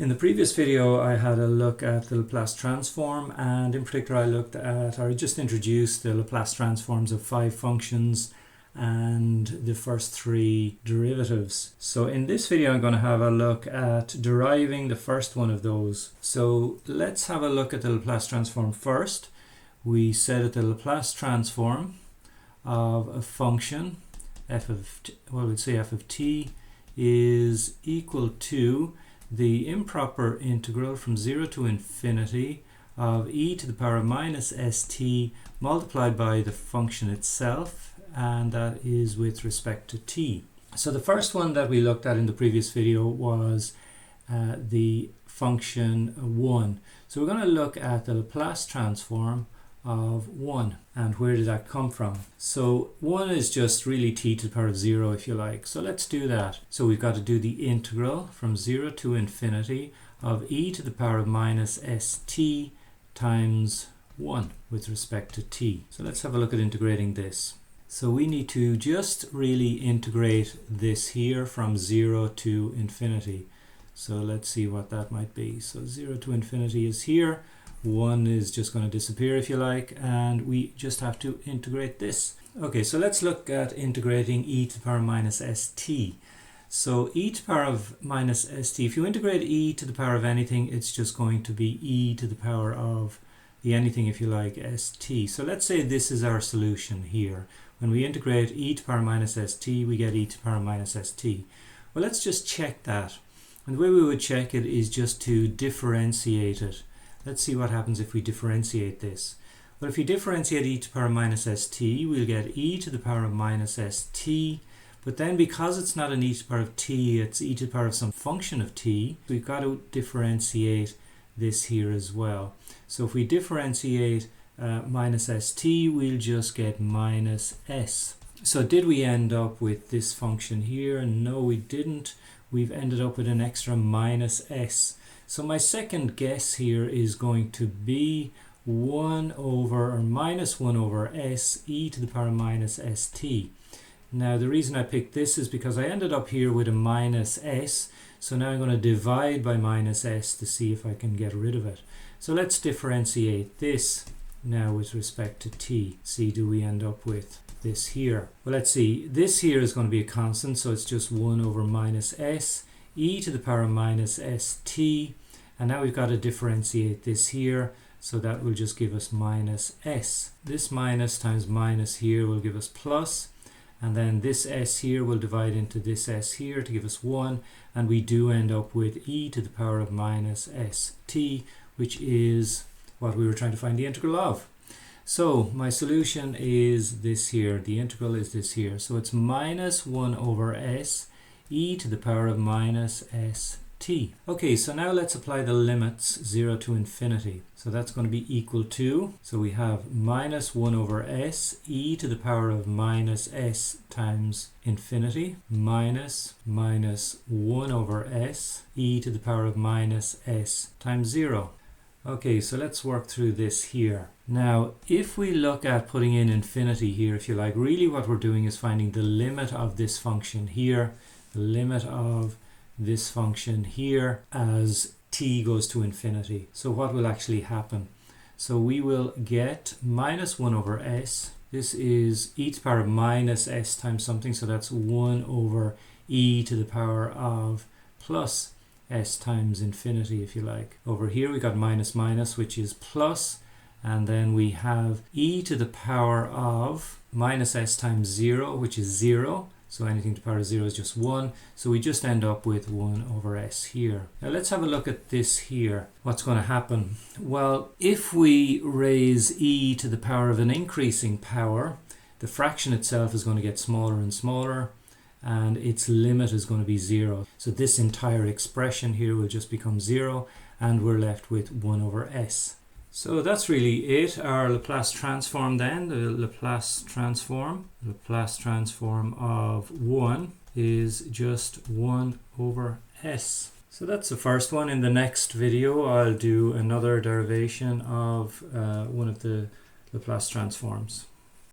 In the previous video I had a look at the Laplace transform, and in particular I just introduced the Laplace transforms of 5 functions and the first 3 derivatives. So in this video I'm going to have a look at deriving the first one of those. So let's have a look at the Laplace transform first. We said that the Laplace transform of a function f of t is equal to the improper integral from 0 to infinity of e to the power of minus st multiplied by the function itself, and that is with respect to t. So the first one that we looked at in the previous video was the function 1. So we're going to look at the Laplace transform of 1, and where did that come from? So 1 is just really t to the power of 0 if you like, so let's do that. So we've got to do the integral from 0 to infinity of e to the power of minus st times 1 with respect to t. So let's have a look at integrating this. So we need to just really integrate this here from 0 to infinity. So let's see what that might be. So 0 to infinity is here. 1 is just going to disappear if you like, and we just have to integrate this. Okay, so let's look at integrating e to the power minus st. So e to the power of minus st, if you integrate e to the power of anything, it's just going to be e to the power of the anything if you like, st. So let's say this is our solution here. When we integrate e to the power minus st, we get e to the power minus st. Well, let's just check that. And the way we would check it is just to differentiate it. Let's see what happens if we differentiate this. Well, if we differentiate e to the power minus st, we'll get e to the power of minus st, but then because it's not an e to the power of t, it's e to the power of some function of t, we've got to differentiate this here as well. So if we differentiate minus st, we'll just get minus s. So did we end up with this function here? No, we didn't. We've ended up with an extra minus s. So my second guess here is going to be 1 over or minus 1 over s e to the power minus st. Now the reason I picked this is because I ended up here with a minus s. So now I'm going to divide by minus s to see if I can get rid of it. So let's differentiate this now with respect to t. See, do we end up with this here? Well, let's see. This here is going to be a constant, so it's just 1 over minus s e to the power minus st. And now we've got to differentiate this here, so that will just give us minus s. This minus times minus here will give us plus, and then this s here will divide into this s here to give us 1, and we do end up with e to the power of minus st, which is what we were trying to find the integral of. So my solution is this here, the integral is this here, so it's minus 1 over s e to the power of minus st. Okay, so now let's apply the limits 0 to infinity. So that's going to be equal to, so we have minus 1 over s e to the power of minus s times infinity minus 1 over s e to the power of minus s times 0. Okay, so let's work through this here. Now, if we look at putting in infinity here, if you like, really what we're doing is finding the limit of this function here, the limit of this function here as t goes to infinity. So what will actually happen? So we will get minus 1 over s. This is e to the power of minus s times something, so that's 1 over e to the power of plus s times infinity, if you like. Over here we got minus minus, which is plus, and then we have e to the power of minus s times 0, which is 0. So anything to the power of 0 is just 1. So we just end up with 1 over s here. Now let's have a look at this here. What's going to happen? Well, if we raise e to the power of an increasing power, the fraction itself is going to get smaller and smaller, and its limit is going to be 0. So this entire expression here will just become 0, and we're left with 1 over s. So that's really it, our Laplace transform then, the Laplace transform of 1 is just 1 over s. So that's the first one. In the next video I'll do another derivation of one of the Laplace transforms.